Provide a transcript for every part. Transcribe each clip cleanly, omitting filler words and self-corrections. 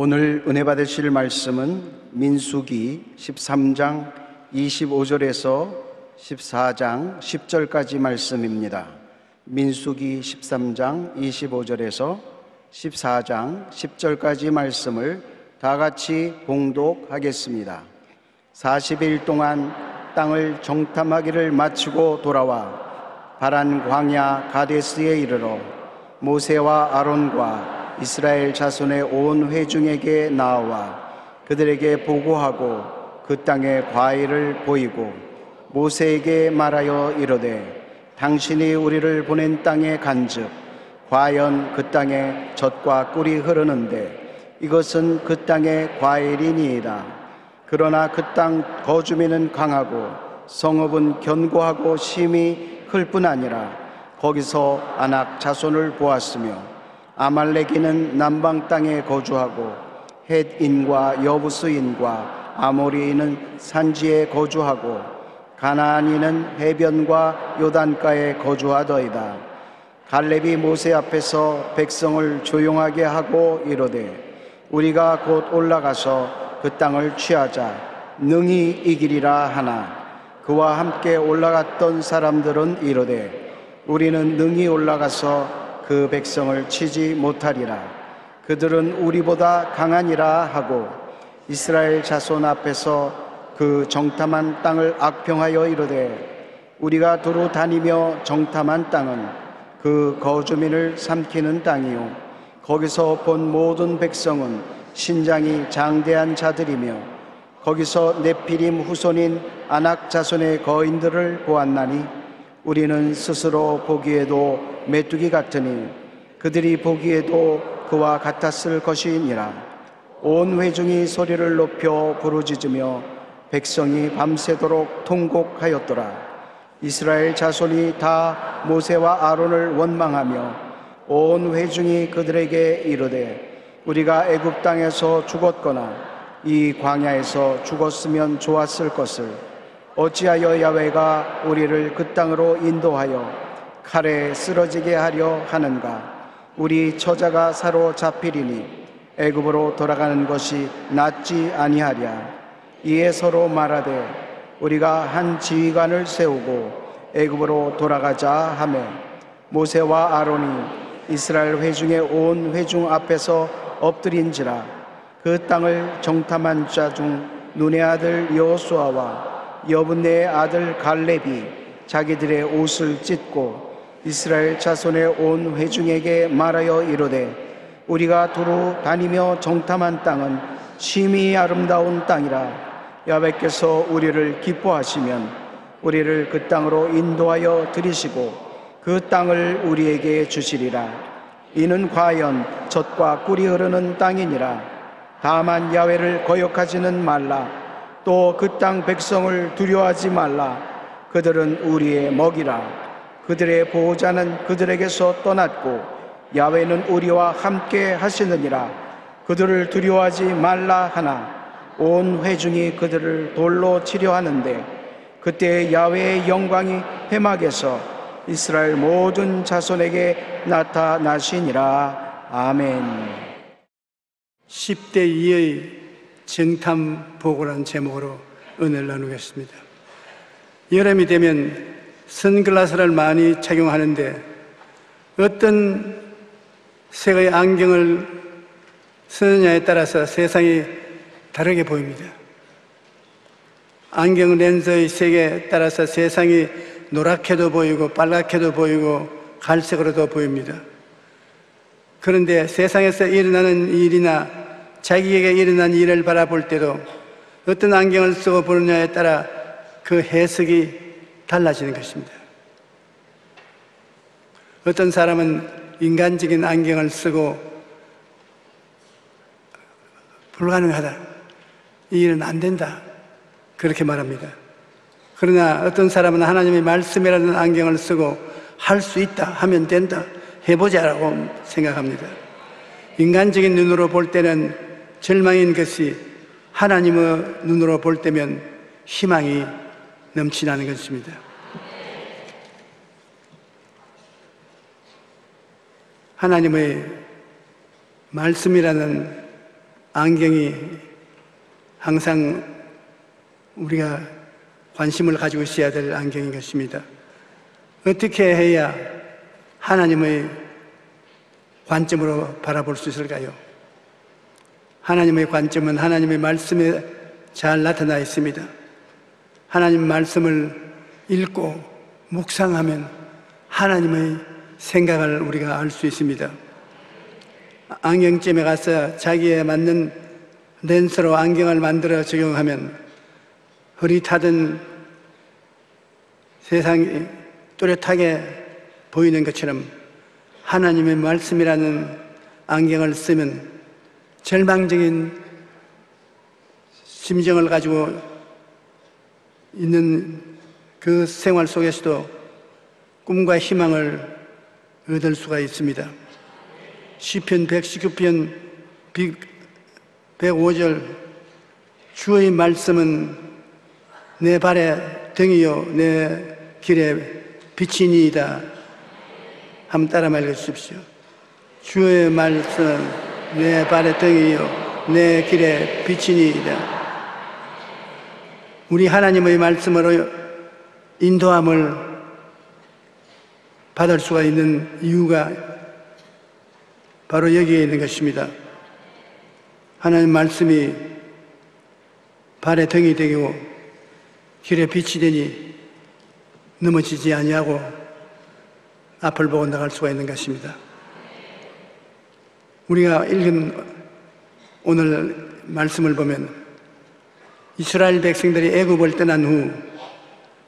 오늘 은혜 받으실 말씀은 민수기 13장 25절에서 14장 10절까지 말씀입니다. 민수기 13장 25절에서 14장 10절까지 말씀을 다 같이 봉독하겠습니다. 40일 동안 땅을 정탐하기를 마치고 돌아와 바란 광야 가데스에 이르러 모세와 아론과 이스라엘 자손의 온 회중에게 나와 그들에게 보고하고 그 땅의 과일을 보이고 모세에게 말하여 이르되 당신이 우리를 보낸 땅에 간즉 과연 그 땅에 젖과 꿀이 흐르는데 이것은 그 땅의 과일이니이다. 그러나 그 땅 거주민은 강하고 성읍은 견고하고 심히 클 뿐 아니라 거기서 아낙 자손을 보았으며 아말렉인은 남방 땅에 거주하고 헷인과 여부스인과 아모리인은 산지에 거주하고 가나안인은 해변과 요단가에 거주하더이다. 갈렙이 모세 앞에서 백성을 조용하게 하고 이르되 우리가 곧 올라가서 그 땅을 취하자 능히 이기리라 하나 그와 함께 올라갔던 사람들은 이르되 우리는 능히 올라가서 그 백성을 치지 못하리라. 그들은 우리보다 강하니라 하고 이스라엘 자손 앞에서 그 정탐한 땅을 악평하여 이르되 우리가 두루 다니며 정탐한 땅은 그 거주민을 삼키는 땅이요 거기서 본 모든 백성은 신장이 장대한 자들이며 거기서 네피림 후손인 아낙 자손의 거인들을 보았나니 우리는 스스로 보기에도 메뚜기 같으니 그들이 보기에도 그와 같았을 것이니라. 온 회중이 소리를 높여 부르짖으며 백성이 밤새도록 통곡하였더라. 이스라엘 자손이 다 모세와 아론을 원망하며 온 회중이 그들에게 이르되 우리가 애굽 땅에서 죽었거나 이 광야에서 죽었으면 좋았을 것을 어찌하여 야훼가 우리를 그 땅으로 인도하여 칼에 쓰러지게 하려 하는가? 우리 처자가 사로잡히리니 애굽으로 돌아가는 것이 낫지 아니하랴. 이에 서로 말하되 우리가 한 지휘관을 세우고 애굽으로 돌아가자 하매 모세와 아론이 이스라엘 회중의 온 회중 앞에서 엎드린지라. 그 땅을 정탐한 자 중 눈의 아들 여호수아와 여분네의 아들 갈렙이 자기들의 옷을 찢고 이스라엘 자손의 온 회중에게 말하여 이르되 우리가 두루 다니며 정탐한 땅은 심히 아름다운 땅이라. 야훼께서 우리를 기뻐하시면 우리를 그 땅으로 인도하여 들이시고 그 땅을 우리에게 주시리라. 이는 과연 젖과 꿀이 흐르는 땅이니라. 다만 야훼를 거역하지는 말라. 또 그 땅 백성을 두려워하지 말라. 그들은 우리의 먹이라. 그들의 보호자는 그들에게서 떠났고 야훼는 우리와 함께 하시느니라. 그들을 두려워하지 말라 하나 온 회중이 그들을 돌로 치려 하는데 그때 야훼의 영광이 회막에서 이스라엘 모든 자손에게 나타나시니라. 아멘. 10대 2의 정탐 보고라는 제목으로 은혜를 나누겠습니다. 여름이 되면 선글라스를 많이 착용하는데 어떤 색의 안경을 쓰느냐에 따라서 세상이 다르게 보입니다. 안경 렌즈의 색에 따라서 세상이 노랗게도 보이고 빨갛게도 보이고 갈색으로도 보입니다. 그런데 세상에서 일어나는 일이나 자기에게 일어난 일을 바라볼 때도 어떤 안경을 쓰고 보느냐에 따라 그 해석이 달라지는 것입니다. 어떤 사람은 인간적인 안경을 쓰고 불가능하다, 이 일은 안 된다, 그렇게 말합니다. 그러나 어떤 사람은 하나님의 말씀이라는 안경을 쓰고 할 수 있다, 하면 된다, 해보자라고 생각합니다. 인간적인 눈으로 볼 때는 절망인 것이 하나님의 눈으로 볼 때면 희망이 넘치는 것입니다. 하나님의 말씀이라는 안경이 항상 우리가 관심을 가지고 있어야 될 안경인 것입니다. 어떻게 해야 하나님의 관점으로 바라볼 수 있을까요? 하나님의 관점은 하나님의 말씀에 잘 나타나 있습니다. 하나님 말씀을 읽고 묵상하면 하나님의 생각을 우리가 알 수 있습니다. 안경점에 가서 자기에 맞는 렌즈로 안경을 만들어 적용하면 흐릿하던 세상이 또렷하게 보이는 것처럼 하나님의 말씀이라는 안경을 쓰면 절망적인 심정을 가지고 있는 그 생활 속에서도 꿈과 희망을 얻을 수가 있습니다. 시편 119편 105절 주의 말씀은 내 발의 등이요 내 길의 빛이니이다. 한번 따라 말해 주십시오. 주의 말씀은 내 발의 등이요 내 길의 빛이니이다. 우리 하나님의 말씀으로 인도함을 받을 수가 있는 이유가 바로 여기에 있는 것입니다. 하나님 말씀이 발의 등이 되고 길의 빛이 되니 넘어지지 아니하고 앞을 보고 나갈 수가 있는 것입니다. 우리가 읽은 오늘 말씀을 보면 이스라엘 백성들이 애굽을 떠난 후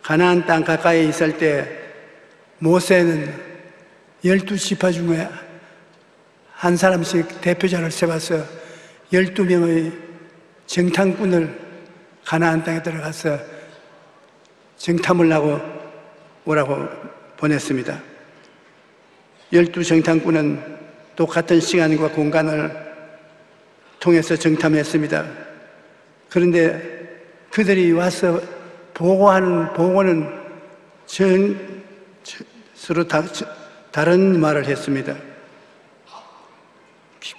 가나안 땅 가까이 있을 때 모세는 12지파 중에 한 사람씩 대표자를 세워서 12명의 정탐꾼을 가나안 땅에 들어가서 정탐을 하고 오라고 보냈습니다. 12정탐꾼은 똑같은 시간과 공간을 통해서 정탐했습니다. 그런데 그들이 와서 보고하는 보고는 서로 다른 말을 했습니다.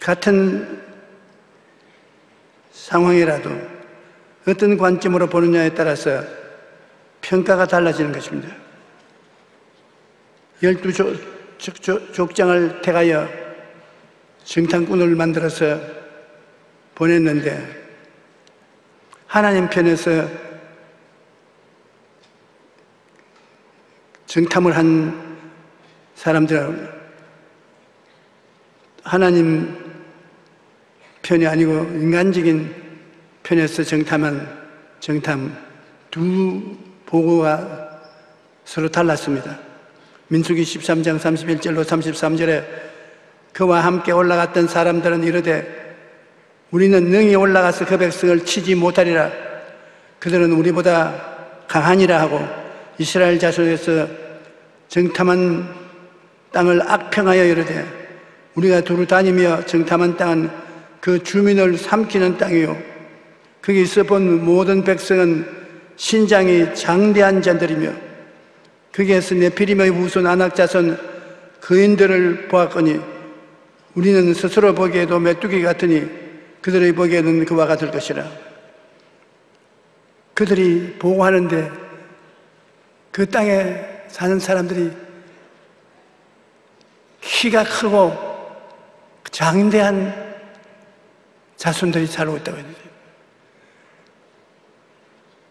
같은 상황이라도 어떤 관점으로 보느냐에 따라서 평가가 달라지는 것입니다. 12족장을 택하여 정탐꾼을 만들어서 보냈는데 하나님 편에서 정탐을 한 사람들은 하나님 편이 아니고 인간적인 편에서 정탐한 정탐 두 보고가 서로 달랐습니다. 민수기 13장 31절로 33절에 그와 함께 올라갔던 사람들은 이르되 우리는 능히 올라가서 그 백성을 치지 못하리라. 그들은 우리보다 강하니라 하고 이스라엘 자손에서 정탐한 땅을 악평하여 이르되 우리가 두루 다니며 정탐한 땅은 그 주민을 삼키는 땅이요 거기서 본 모든 백성은 신장이 장대한 자들이며 거기에서 네피림의 후손 아낙 자손 거인들을 보았거니 우리는 스스로 보기에도 메뚜기 같으니 그들의 보기에는 그와 같을 것이라. 그들이 보고하는데 그 땅에 사는 사람들이 키가 크고 장대한 자손들이 살고 있다고 했는데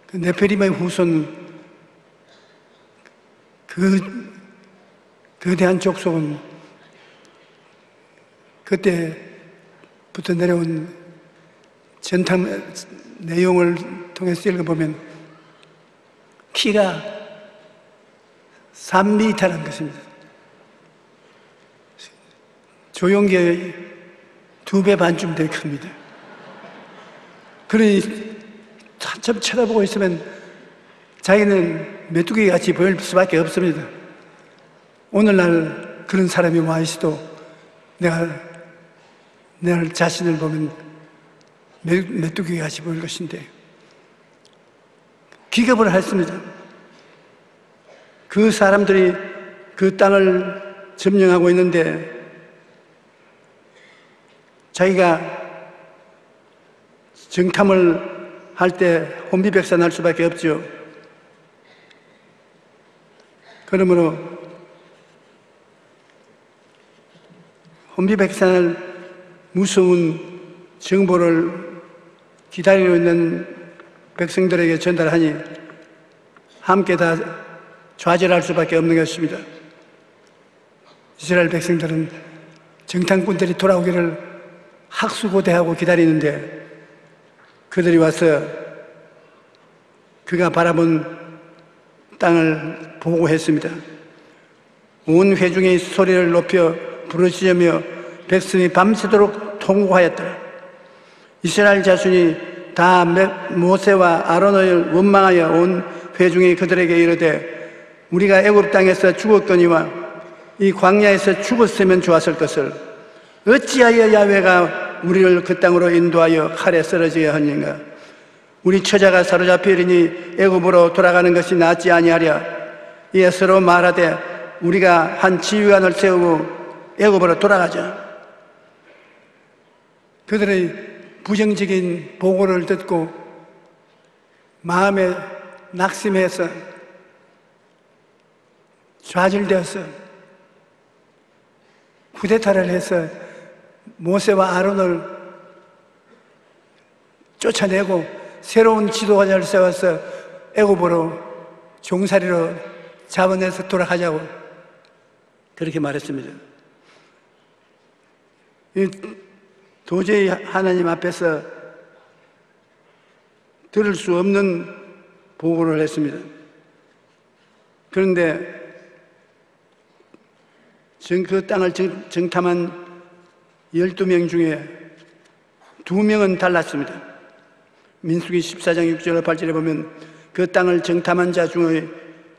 그 네피림의 후손 그 거대한 족속은 그때부터 내려온 전탐 내용을 통해서 읽어보면 키가 3m라는 것입니다. 조용계의 2배 반쯤 되게 큽니다. 그러니 한참 쳐다보고 있으면 자기는 메뚜기 같이 보일 수밖에 없습니다. 오늘날 그런 사람이 와 있어도 내가 내 자신을 보면 메뚜기 같이 보일 것인데 기겁을 했습니다. 그 사람들이 그 땅을 점령하고 있는데 자기가 정탐을 할 때 혼비백산할 수밖에 없죠. 그러므로 혼비백산할 무서운 정보를 기다리고 있는 백성들에게 전달하니 함께 다 좌절할 수밖에 없는 것입니다. 이스라엘 백성들은 정탐꾼들이 돌아오기를 학수고대하고 기다리는데 그들이 와서 그가 바라본 땅을 보고했습니다. 온 회중의 소리를 높여 부르짖으며 백성이 밤새도록 통곡하였더라. 이스라엘 자손이 다 모세와 아론을 원망하여 온 회중이 그들에게 이르되 우리가 애굽 땅에서 죽었거니와 이 광야에서 죽었으면 좋았을 것을 어찌하여 야훼가 우리를 그 땅으로 인도하여 칼에 쓰러지게 하는가? 우리 처자가 사로잡히리니 애굽으로 돌아가는 것이 낫지 아니하랴. 이에 서로 말하되 우리가 한 지휘관을 세우고 애굽으로 돌아가자. 그들의 부정적인 보고를 듣고 마음에 낙심해서 좌절되어서 쿠데타를 해서 모세와 아론을 쫓아내고 새로운 지도자를 세워서 애굽으로 종살이로 잡아내서 돌아가자고 그렇게 말했습니다. 도저히 하나님 앞에서 들을 수 없는 보고를 했습니다. 그런데 그 땅을 정탐한 12명 중에 2명은 달랐습니다. 민수기 14장 6절 8절에 보면 그 땅을 정탐한 자 중에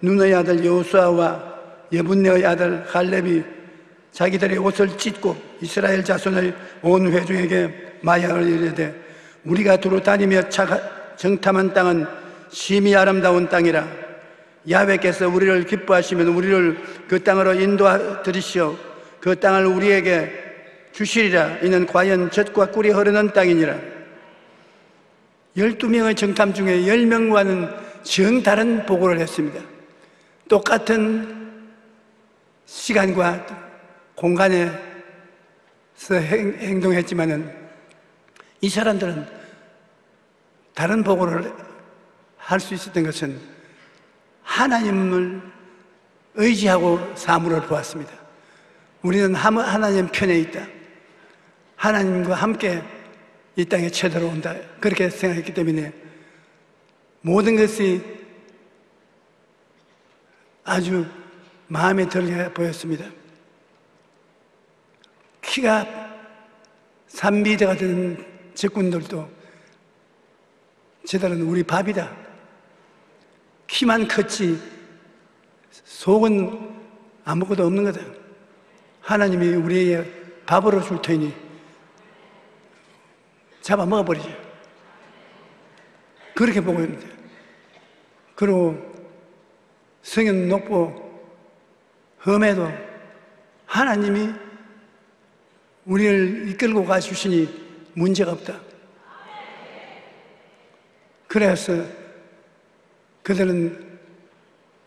눈의 아들 여호수아와 예분네의 아들 갈렙이 자기들의 옷을 찢고 이스라엘 자손의 온 회중에게 마약을 이르되 우리가 두루 다니며 정탐한 땅은 심히 아름다운 땅이라. 야훼께서 우리를 기뻐하시면 우리를 그 땅으로 인도하 드리시오. 그 땅을 우리에게 주시리라. 이는 과연 젖과 꿀이 흐르는 땅이니라. 12명의 정탐 중에 10명과는 정다른 보고를 했습니다. 똑같은 시간과 공간에서 행동했지만은 이 사람들은 다른 보고를 할 수 있었던 것은 하나님을 의지하고 사물을 보았습니다. 우리는 하나님 편에 있다. 하나님과 함께 이 땅에 쳐들어온다. 그렇게 생각했기 때문에 모든 것이 아주 마음에 들게 보였습니다. 키가 3미터가 되는 적군들도 저들은 우리 밥이다. 키만 컸지 속은 아무것도 없는 거다. 하나님이 우리에게 밥으로 줄 테니 잡아 먹어버리죠. 그렇게 보고 있는데, 그리고 성은 높고 험해도 하나님이 우리를 이끌고 가주시니 문제가 없다. 그래서 그들은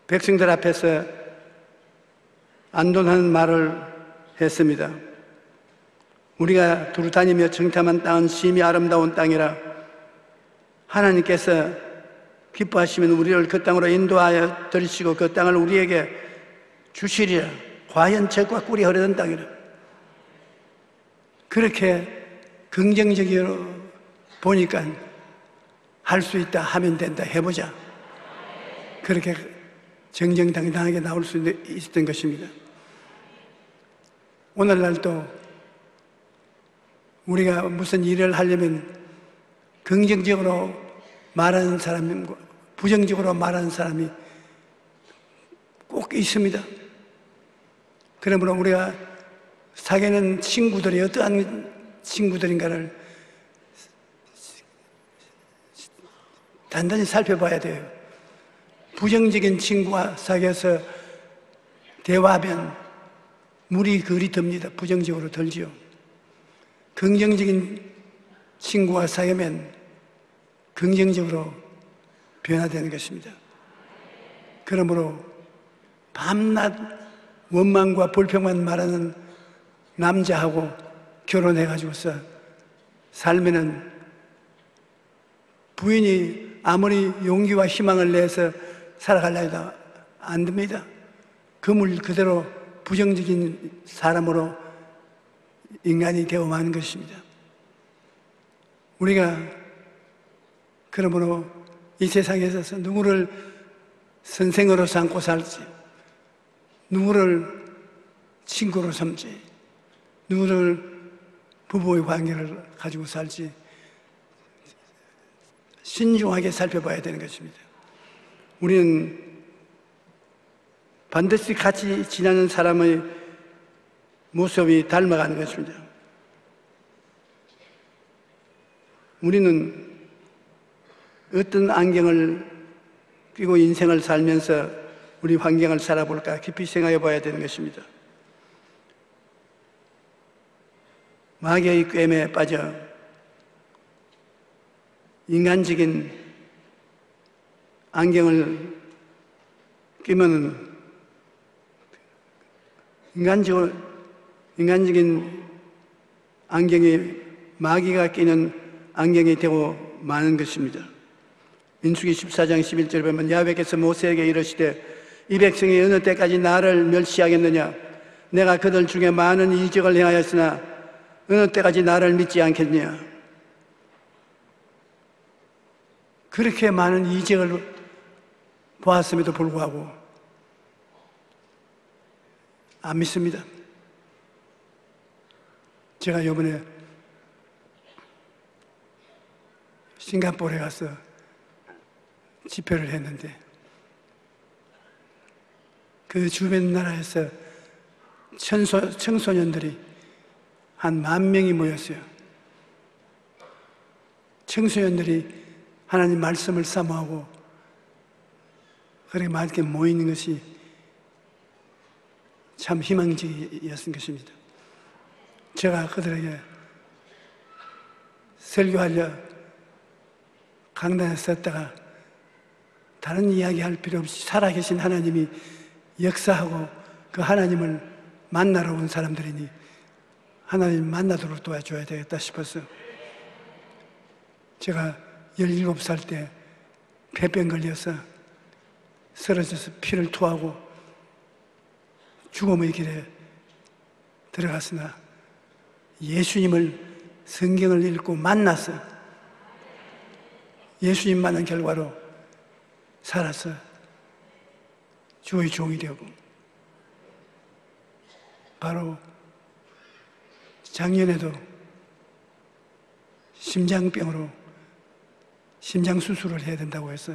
백성들 앞에서 안도하는 말을 했습니다. 우리가 두루 다니며 정탐한 땅은 심히 아름다운 땅이라. 하나님께서 기뻐하시면 우리를 그 땅으로 인도하여 들이시고 그 땅을 우리에게 주시리라. 과연 젖과 꿀이 흐르는 땅이라. 그렇게 긍정적으로 보니까 할 수 있다, 하면 된다, 해보자. 그렇게 정정당당하게 나올 수 있었던 것입니다. 오늘날도 우리가 무슨 일을 하려면 긍정적으로 말하는 사람과 부정적으로 말하는 사람이 꼭 있습니다. 그러므로 우리가 사귀는 친구들이 어떠한 친구들인가를 단단히 살펴봐야 돼요. 부정적인 친구와 사귀어서 대화하면 물이 그리 듭니다. 부정적으로 들지요. 긍정적인 친구와 사귀면 긍정적으로 변화되는 것입니다. 그러므로 밤낮 원망과 불평만 말하는 남자하고 결혼해가지고서 살면은 부인이 아무리 용기와 희망을 내서 살아가려 해도 안 됩니다. 그물 그대로 부정적인 사람으로 인간이 되어 마는 것입니다. 우리가 그러므로 이 세상에서 누구를 선생으로 삼고 살지, 누구를 친구로 삼지, 누구를 부부의 관계를 가지고 살지 신중하게 살펴봐야 되는 것입니다. 우리는 반드시 같이 지내는 사람의 모습이 닮아가는 것입니다. 우리는 어떤 안경을 끼고 인생을 살면서 우리 환경을 살아볼까 깊이 생각해 봐야 되는 것입니다. 마귀의 꿰매에 빠져 인간적인 안경을 끼면 인간적인 안경이 마귀가 끼는 안경이 되고 마는 것입니다. 민수기 14장 11절에 보면 야훼께서 모세에게 이르시되 이 백성이 어느 때까지 나를 멸시하겠느냐? 내가 그들 중에 많은 이적을 행하였으나 어느 때까지 나를 믿지 않겠느냐? 그렇게 많은 이적을 보았음에도 불구하고 안 믿습니다. 제가 이번에 싱가포르에 가서 집회를 했는데 그 주변 나라에서 청소년들이 한 10,000명이 모였어요. 청소년들이 하나님 말씀을 사모하고 그렇게 많게 모이는 것이 참 희망적이었던 것입니다. 제가 그들에게 설교하려 강단에 섰다가 다른 이야기 할 필요 없이 살아계신 하나님이 역사하고 그 하나님을 만나러 온 사람들이니 하나님 만나도록 도와줘야 되겠다 싶어서 제가 17살 때 폐병 걸려서 쓰러져서 피를 토하고 죽음의 길에 들어갔으나 예수님을 성경을 읽고 만나서 예수님 만난 결과로 살아서 주의 종이 되고 바로 작년에도 심장병으로 심장 수술을 해야 된다고 해서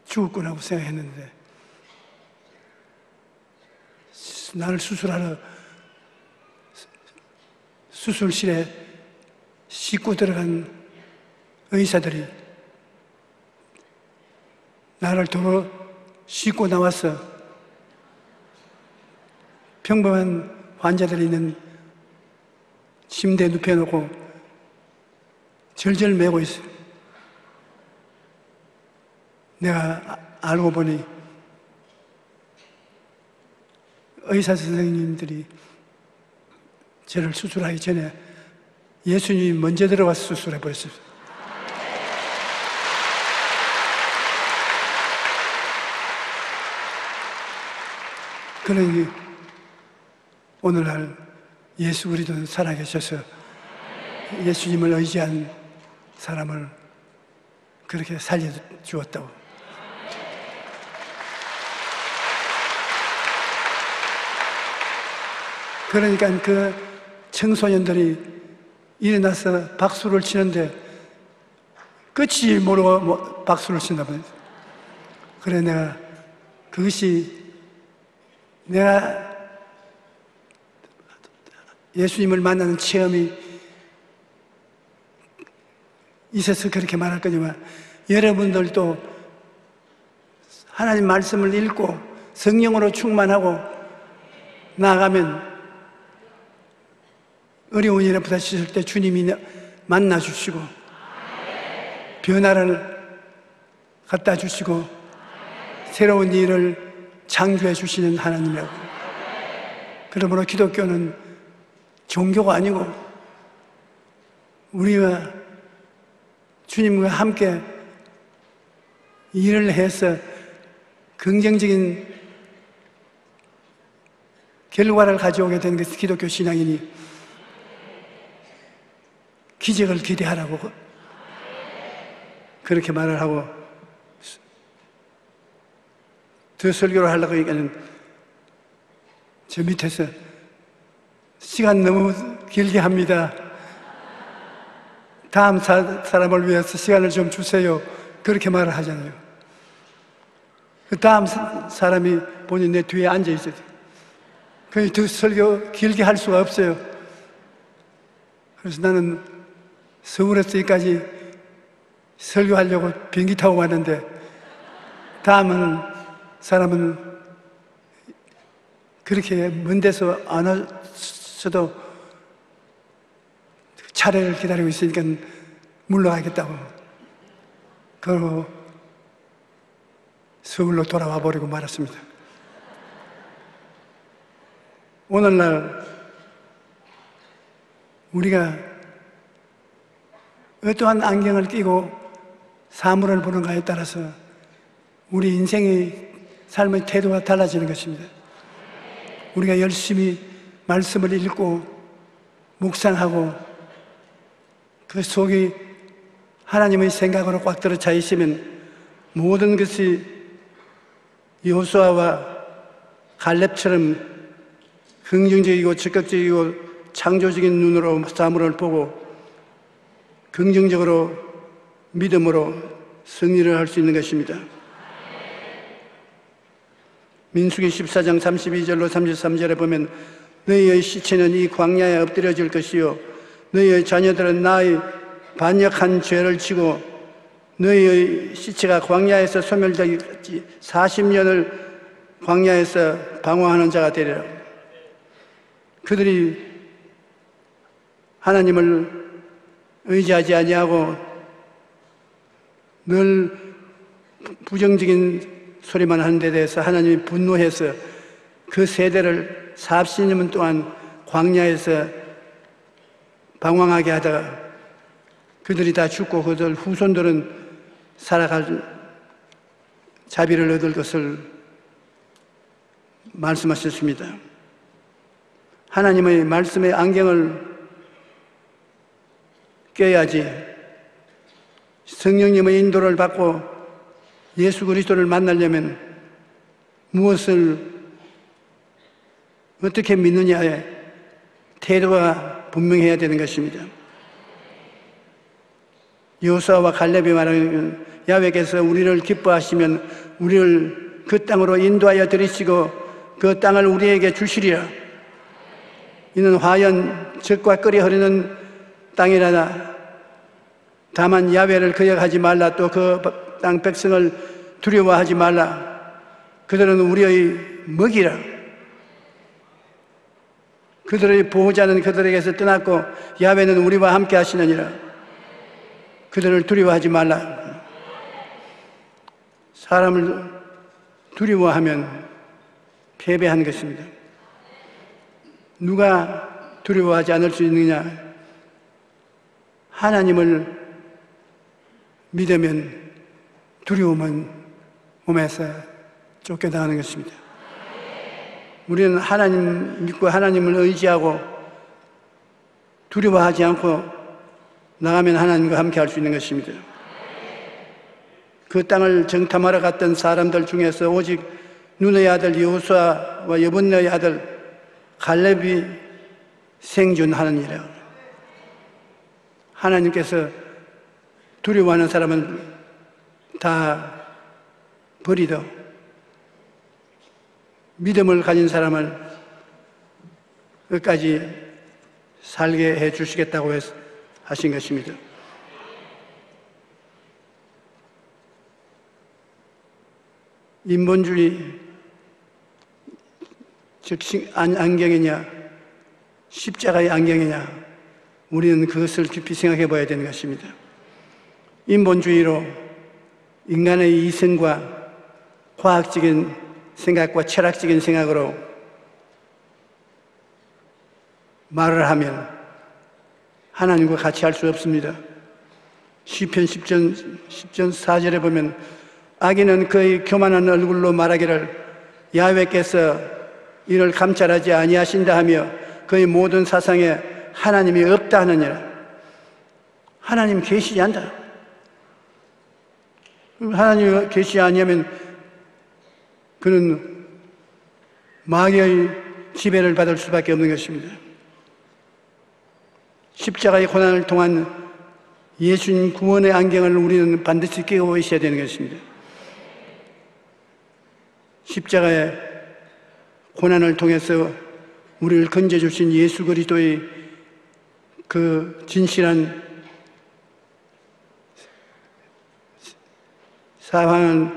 죽었구나 생각했는데 나를 수술하러 수술실에 싣고 들어간 의사들이 나를 도로 싣고 나와서 평범한 환자들이 있는 침대에 눕혀놓고 절절 매고 있어요. 내가 알고 보니 의사 선생님들이 저를 수술하기 전에 예수님이 먼저 들어와서 수술해 버렸어요. 그러니 오늘날 예수 그리스도는 살아계셔서 예수님을 의지한 사람을 그렇게 살려주었다고. 그러니까 그 청소년들이 일어나서 박수를 치는데 끝이 모르고 박수를 친다 말이야. 그래 내가 그것이 내가 예수님을 만나는 체험이 있어서 그렇게 말할 거지만 여러분들도 하나님 말씀을 읽고 성령으로 충만하고 나아가면 어려운 일에 부딪혔을 때 주님이 만나 주시고 변화를 갖다 주시고 새로운 일을 창조해 주시는 하나님이라고. 그러므로 기독교는 종교가 아니고 우리가 주님과 함께 일을 해서 긍정적인 결과를 가져오게 되는 것이 기독교 신앙이니 기적을 기대하라고 그렇게 말을 하고, 더 설교를 하려고 하니까는 저 밑에서 시간 너무 길게 합니다. 다음 사람을 위해서 시간을 좀 주세요. 그렇게 말을 하잖아요. 그 다음 사람이 본인 내 뒤에 앉아 있어요. 그래서 더 설교 길게 할 수가 없어요. 그래서 나는 서울에서 여기까지 설교하려고 비행기 타고 왔는데 다음 사람은 그렇게 먼 데서 안 왔어도 차례를 기다리고 있으니까 물러가겠다고. 그리고 서울로 돌아와 버리고 말았습니다. 오늘날 우리가 어떠한 안경을 끼고 사물을 보는가에 따라서 우리 인생의 삶의 태도가 달라지는 것입니다. 우리가 열심히 말씀을 읽고 묵상하고 그 속이 하나님의 생각으로 꽉 들어 차 있으면 모든 것이 여호수아와 갈렙처럼 긍정적이고 적극적이고 창조적인 눈으로 사물을 보고 긍정적으로 믿음으로 승리를 할 수 있는 것입니다. 민수기 14장 32절로 33절에 보면 너희의 시체는 이 광야에 엎드려질 것이요 너희의 자녀들은 나의 반역한 죄를 지고 너희의 시체가 광야에서 소멸되기 40년을 광야에서 방황하는 자가 되리라. 그들이 하나님을 의지하지 아니하고 늘 부정적인 소리만 하는 데 대해서 하나님이 분노해서 그 세대를 40년 동안 광야에서 방황하게 하다가 그들이 다 죽고 그들 후손들은 살아갈 자비를 얻을 것을 말씀하셨습니다. 하나님의 말씀의 안경을 껴야지 성령님의 인도를 받고 예수 그리스도를 만나려면 무엇을 어떻게 믿느냐에 태도가 분명해야 되는 것입니다. 여호수아와 갈렙이 말하는 야훼께서 우리를 기뻐하시면 우리를 그 땅으로 인도하여 들이시고 그 땅을 우리에게 주시리라. 이는 화연 젖과 끓이 흐르는 땅이라나 다만 야훼를 거역하지 말라. 또 그 땅 백성을 두려워하지 말라. 그들은 우리의 먹이라. 그들의 보호자는 그들에게서 떠났고 야훼는 우리와 함께 하시느니라. 그들을 두려워하지 말라. 사람을 두려워하면 패배한 것입니다. 누가 두려워하지 않을 수 있느냐? 하나님을 믿으면 두려움은 몸에서 쫓겨나가는 것입니다. 우리는 하나님 믿고 하나님을 의지하고 두려워하지 않고 나가면 하나님과 함께 할 수 있는 것입니다. 그 땅을 정탐하러 갔던 사람들 중에서 오직 눈의 아들 여호수아와 여분네의 아들 갈렙이 생존하느니라. 하나님께서 두려워하는 사람은 다 버리도 믿음을 가진 사람을 끝까지 살게 해 주시겠다고 하신 것입니다. 인본주의 즉 안경이냐 십자가의 안경이냐 우리는 그것을 깊이 생각해 봐야 되는 것입니다. 인본주의로 인간의 이성과 과학적인 생각과 철학적인 생각으로 말을 하면 하나님과 같이 할 수 없습니다. 시편 10전 4절에 보면 악인은 그의 교만한 얼굴로 말하기를 야훼께서 이를 감찰하지 아니하신다 하며 그의 모든 사상에 하나님이 없다 하느니라. 하나님 계시지 않다. 하나님이 계시지 아니하면 그는 마귀의 지배를 받을 수밖에 없는 것입니다. 십자가의 고난을 통한 예수님 구원의 안경을 우리는 반드시 끼고 있어야 되는 것입니다. 십자가의 고난을 통해서 우리를 건져주신 예수 그리스도의 그 진실한 사방은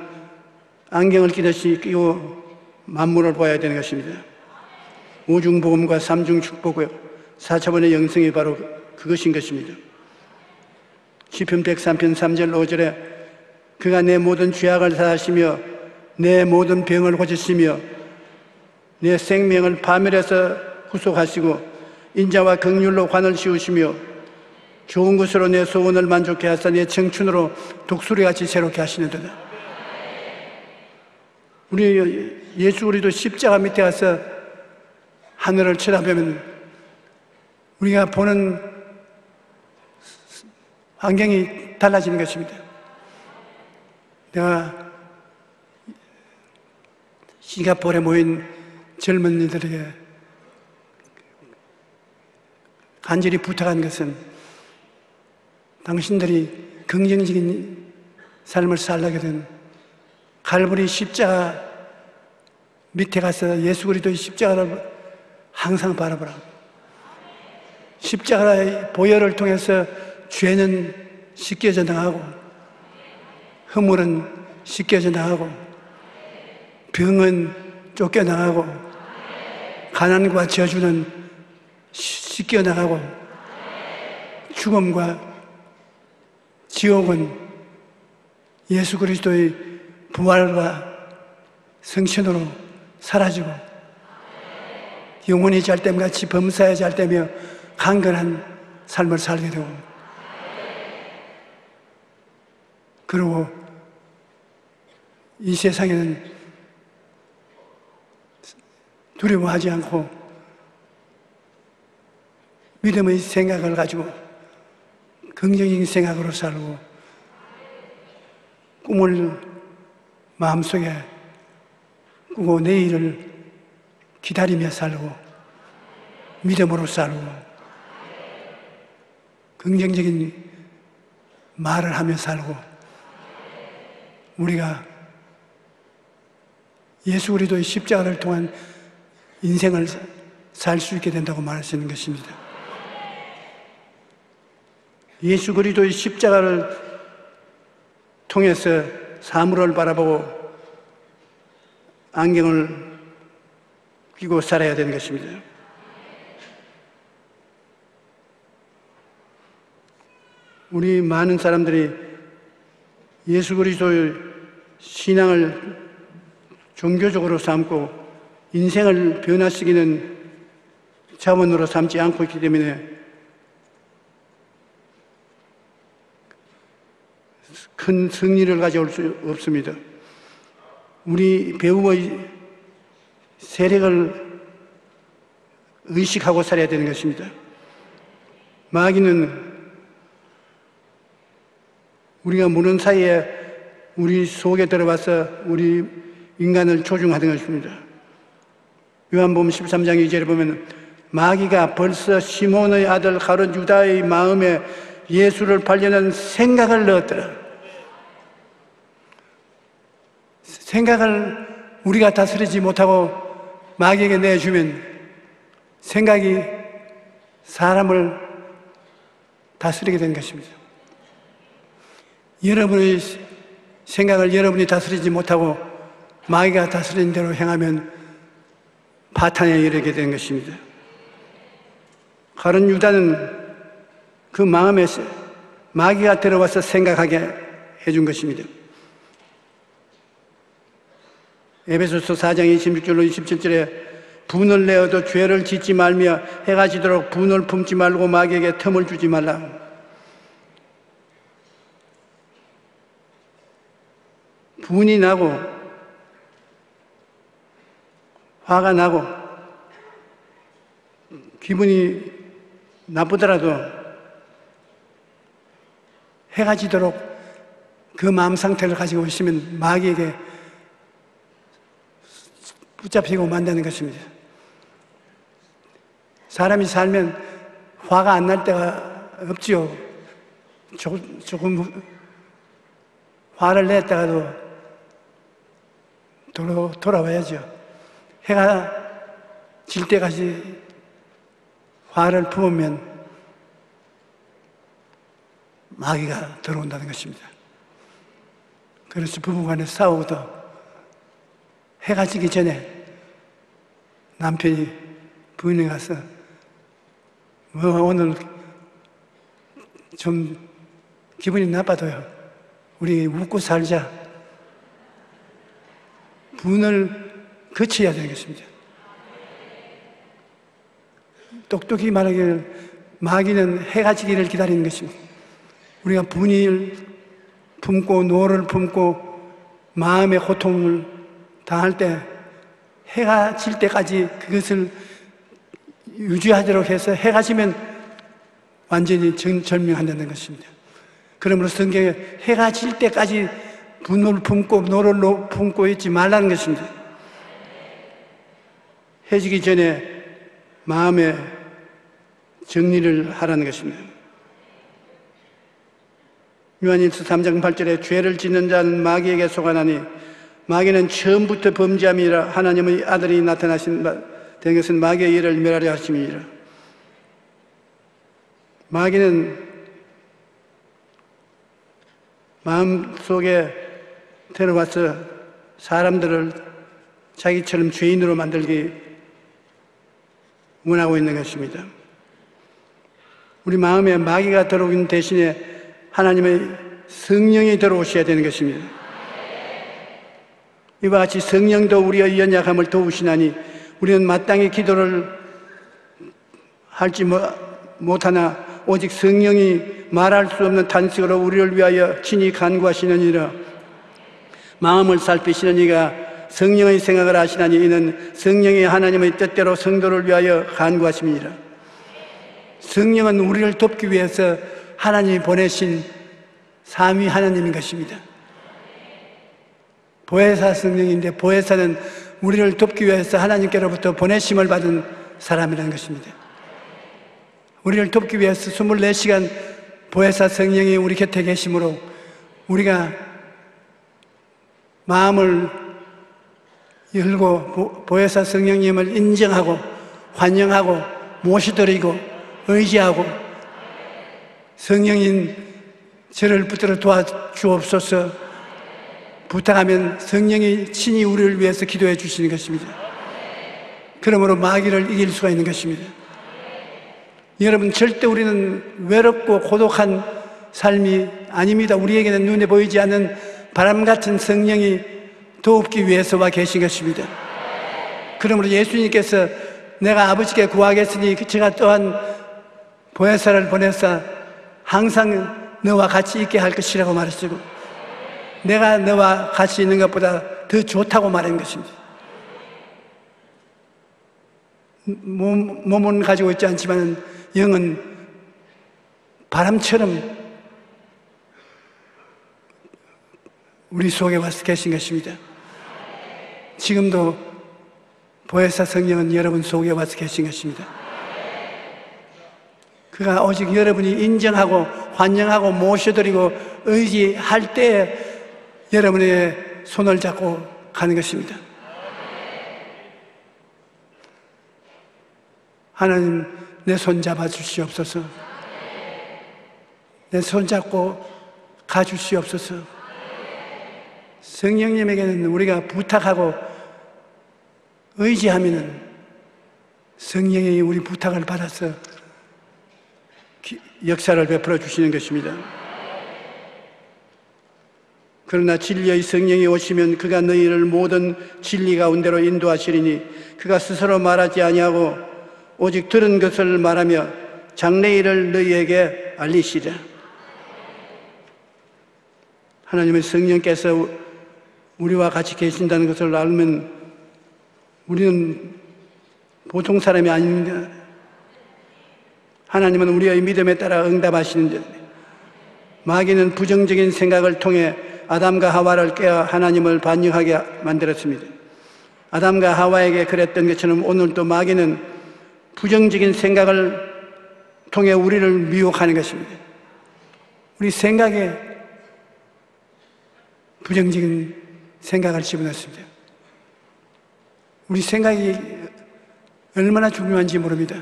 안경을 끼듯이 끼고 만물을 보아야 되는 것입니다. 오중복음과 삼중축복과 4차원의 영성이 바로 그것인 것입니다. 시편 103편 3절 5절에 그가 내 모든 죄악을 사하시며 내 모든 병을 고치시며 내 생명을 파멸해서 구속하시고 인자와 긍휼로 관을 씌우시며 좋은 것으로 내 소원을 만족케 하사 내 청춘으로 독수리같이 새롭게 하시는도다. 우리 예수 우리도 십자가 밑에 가서 하늘을 쳐다보면 우리가 보는 환경이 달라지는 것입니다. 내가 싱가포르에 모인 젊은이들에게 간절히 부탁한 것은 당신들이 긍정적인 삶을 살게 된 갈보리 십자가 밑에 가서 예수 그리스도의 십자가를 항상 바라보라. 십자가의 보혈을 통해서 죄는 씻겨져 나가고 허물은 씻겨져 나가고 병은 쫓겨나가고 가난과 저주는 씻겨나가고 죽음과 지옥은 예수 그리스도의 부활과 성신으로 사라지고 영원히 잘됨같이 범사에 잘되며 강건한 삶을 살게 되고 그리고 이 세상에는 두려워하지 않고 믿음의 생각을 가지고 긍정적인 생각으로 살고 꿈을 마음속에 꾸고 내일을 기다리며 살고 믿음으로 살고 긍정적인 말을 하며 살고 우리가 예수 그리스도의 십자가를 통한 인생을 살 수 있게 된다고 말하시는 것입니다. 예수 그리스도의 십자가를 통해서 사물을 바라보고 안경을 끼고 살아야 되는 것입니다. 우리 많은 사람들이 예수 그리스도의 신앙을 종교적으로 삼고 인생을 변화시키는 자원으로 삼지 않고 있기 때문에 큰 승리를 가져올 수 없습니다. 우리 배움의 세력을 의식하고 살아야 되는 것입니다. 마귀는 우리가 모르는 사이에 우리 속에 들어와서 우리 인간을 조종하는 것입니다. 요한복음 13장 2절에 보면 마귀가 벌써 시몬의 아들 가룟 유다의 마음에 예수를 팔려는 생각을 넣었더라. 생각을 우리가 다스리지 못하고 마귀에게 내주면 생각이 사람을 다스리게 된 것입니다. 여러분의 생각을 여러분이 다스리지 못하고 마귀가 다스리는 대로 행하면 파탄에 이르게 된 것입니다. 가룟 유다는 그 마음에 마귀가 들어와서 생각하게 해준 것입니다. 에베소서 4장 26절로 27절에 분을 내어도 죄를 짓지 말며 해가 지도록 분을 품지 말고 마귀에게 틈을 주지 말라. 분이 나고 화가 나고 기분이 나쁘더라도 해가 지도록 그 마음 상태를 가지고 있으면 마귀에게 붙잡히고 만다는 것입니다. 사람이 살면 화가 안 날 때가 없지요. 조금 화를 냈다가도 돌아와야죠. 해가 질 때까지 화를 품으면 마귀가 들어온다는 것입니다. 그래서 부부간에 싸우고도 해가 지기 전에 남편이 부인에 가서 오늘 좀 기분이 나빠도요. 우리 웃고 살자. 분을 거쳐야 되는 것입니다. 똑똑히 말하기를 마귀는 해가 지기를 기다리는 것입니다. 우리가 분을 품고 노를 품고 마음의 고통을 당할 때 해가 질 때까지 그것을 유지하도록 해서 해가 지면 완전히 절명한다는 것입니다. 그러므로 성경에 해가 질 때까지 분노를 품고 노를 품고 있지 말라는 것입니다. 해지기 전에 마음의 정리를 하라는 것입니다. 요한일서 3장 8절에 죄를 짓는 자는 마귀에게 속아나니 마귀는 처음부터 범죄함이라 하나님의 아들이 나타나신 된 것은 마귀의 일을 멸하려 하심이니라. 마귀는 마음속에 들어와서 사람들을 자기처럼 죄인으로 만들기 원하고 있는 것입니다. 우리 마음에 마귀가 들어오는 대신에 하나님의 성령이 들어오셔야 되는 것입니다. 이와 같이 성령도 우리의 연약함을 도우시나니 우리는 마땅히 기도를 할지 못하나 오직 성령이 말할 수 없는 탄식으로 우리를 위하여 친히 간구하시느니라. 마음을 살피시는 이가 성령의 생각을 하시나니 이는 성령이 하나님의 뜻대로 성도를 위하여 간구하심이니라. 성령은 우리를 돕기 위해서 하나님이 보내신 삼위 하나님인 것입니다. 보혜사 성령인데 보혜사는 우리를 돕기 위해서 하나님께로부터 보내심을 받은 사람이라는 것입니다. 우리를 돕기 위해서 24시간 보혜사 성령이 우리 곁에 계심으로 우리가 마음을 열고 보혜사 성령님을 인정하고 환영하고 모시드리고 의지하고 성령인 저를 붙들어 도와주옵소서 부탁하면 성령이 친히 우리를 위해서 기도해 주시는 것입니다. 그러므로 마귀를 이길 수가 있는 것입니다. 여러분, 절대 우리는 외롭고 고독한 삶이 아닙니다. 우리에게는 눈에 보이지 않는 바람 같은 성령이 돕기 위해서 와 계신 것입니다. 그러므로 예수님께서 내가 아버지께 구하겠으니 제가 또한 보혜사를 보내사 항상 너와 같이 있게 할 것이라고 말하시고 내가 너와 같이 있는 것보다 더 좋다고 말하는 것입니다. 몸은 가지고 있지 않지만 영은 바람처럼 우리 속에 와서 계신 것입니다. 지금도 보혜사 성령은 여러분 속에 와서 계신 것입니다. 그가 오직 여러분이 인정하고 환영하고 모셔드리고 의지할 때 여러분의 손을 잡고 가는 것입니다. 하나님, 내 손 잡아 주시옵소서. 내 손 잡고 가 주시옵소서. 성령님에게는 우리가 부탁하고 의지하면은 성령이 우리 부탁을 받아서 역사를 베풀어 주시는 것입니다. 그러나 진리의 성령이 오시면 그가 너희를 모든 진리 가운데로 인도하시리니 그가 스스로 말하지 아니하고 오직 들은 것을 말하며 장래일을 너희에게 알리시리라. 하나님의 성령께서 우리와 같이 계신다는 것을 알면 우리는 보통 사람이 아닙니다. 하나님은 우리의 믿음에 따라 응답하시는데 마귀는 부정적인 생각을 통해 아담과 하와를 깨어 하나님을 반역하게 만들었습니다. 아담과 하와에게 그랬던 것처럼 오늘도 마귀는 부정적인 생각을 통해 우리를 미혹하는 것입니다. 우리 생각에 부정적인 생각을 집어넣습니다. 우리 생각이 얼마나 중요한지 모릅니다.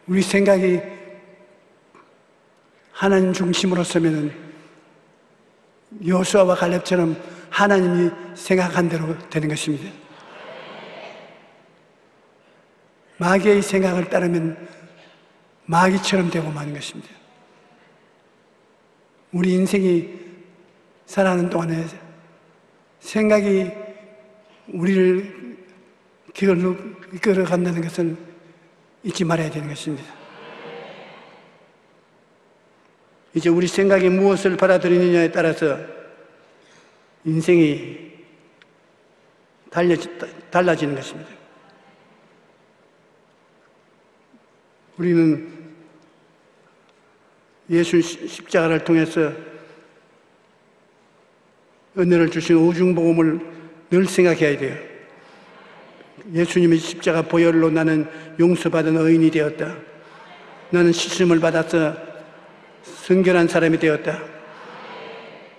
우리 생각이 하나님 중심으로 서면은 여호수아와 갈렙처럼 하나님이 생각한 대로 되는 것입니다. 마귀의 생각을 따르면 마귀처럼 되고 마는 것입니다. 우리 인생이 살아가는 동안에 생각이 우리를 길로 이끌어간다는 것을 잊지 말아야 되는 것입니다. 이제 우리 생각이 무엇을 받아들이느냐에 따라서 인생이 달라지는 것입니다. 우리는 예수 십자가를 통해서 은혜를 주신 오중복음을 늘 생각해야 돼요. 예수님의 십자가 보혈로 나는 용서받은 의인이 되었다. 나는 씻음을 받아서 성결한 사람이 되었다.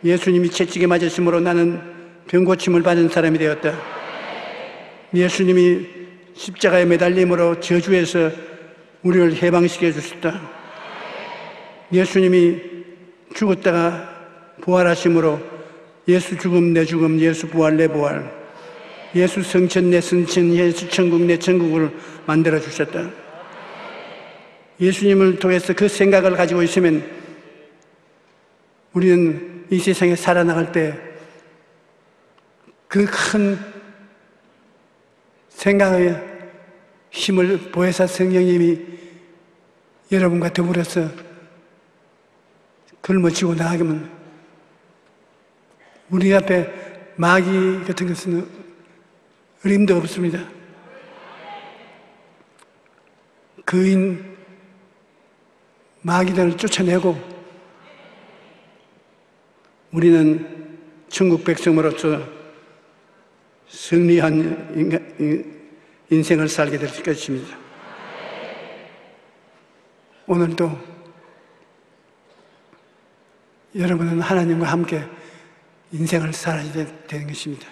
예수님이 채찍에 맞으심으로 나는 병고침을 받은 사람이 되었다. 예수님이 십자가에 매달림으로 저주에서 우리를 해방시켜 주셨다. 예수님이 죽었다가 부활하심으로 예수 죽음 내 죽음, 예수 부활 내 부활, 예수 성천 내 성천, 예수 천국 내 천국을 만들어 주셨다. 예수님을 통해서 그 생각을 가지고 있으면 우리는 이 세상에 살아나갈 때 그 큰 생각의 힘을 보혜사 성령님이 여러분과 더불어서 걸머쥐고 나가면 우리 앞에 마귀 같은 것은 어림도 없습니다. 그인 마귀들을 쫓아내고 우리는 천국 백성으로서 승리한 인생을 살게 될 것입니다. 오늘도 여러분은 하나님과 함께 인생을 살아야 되는 것입니다.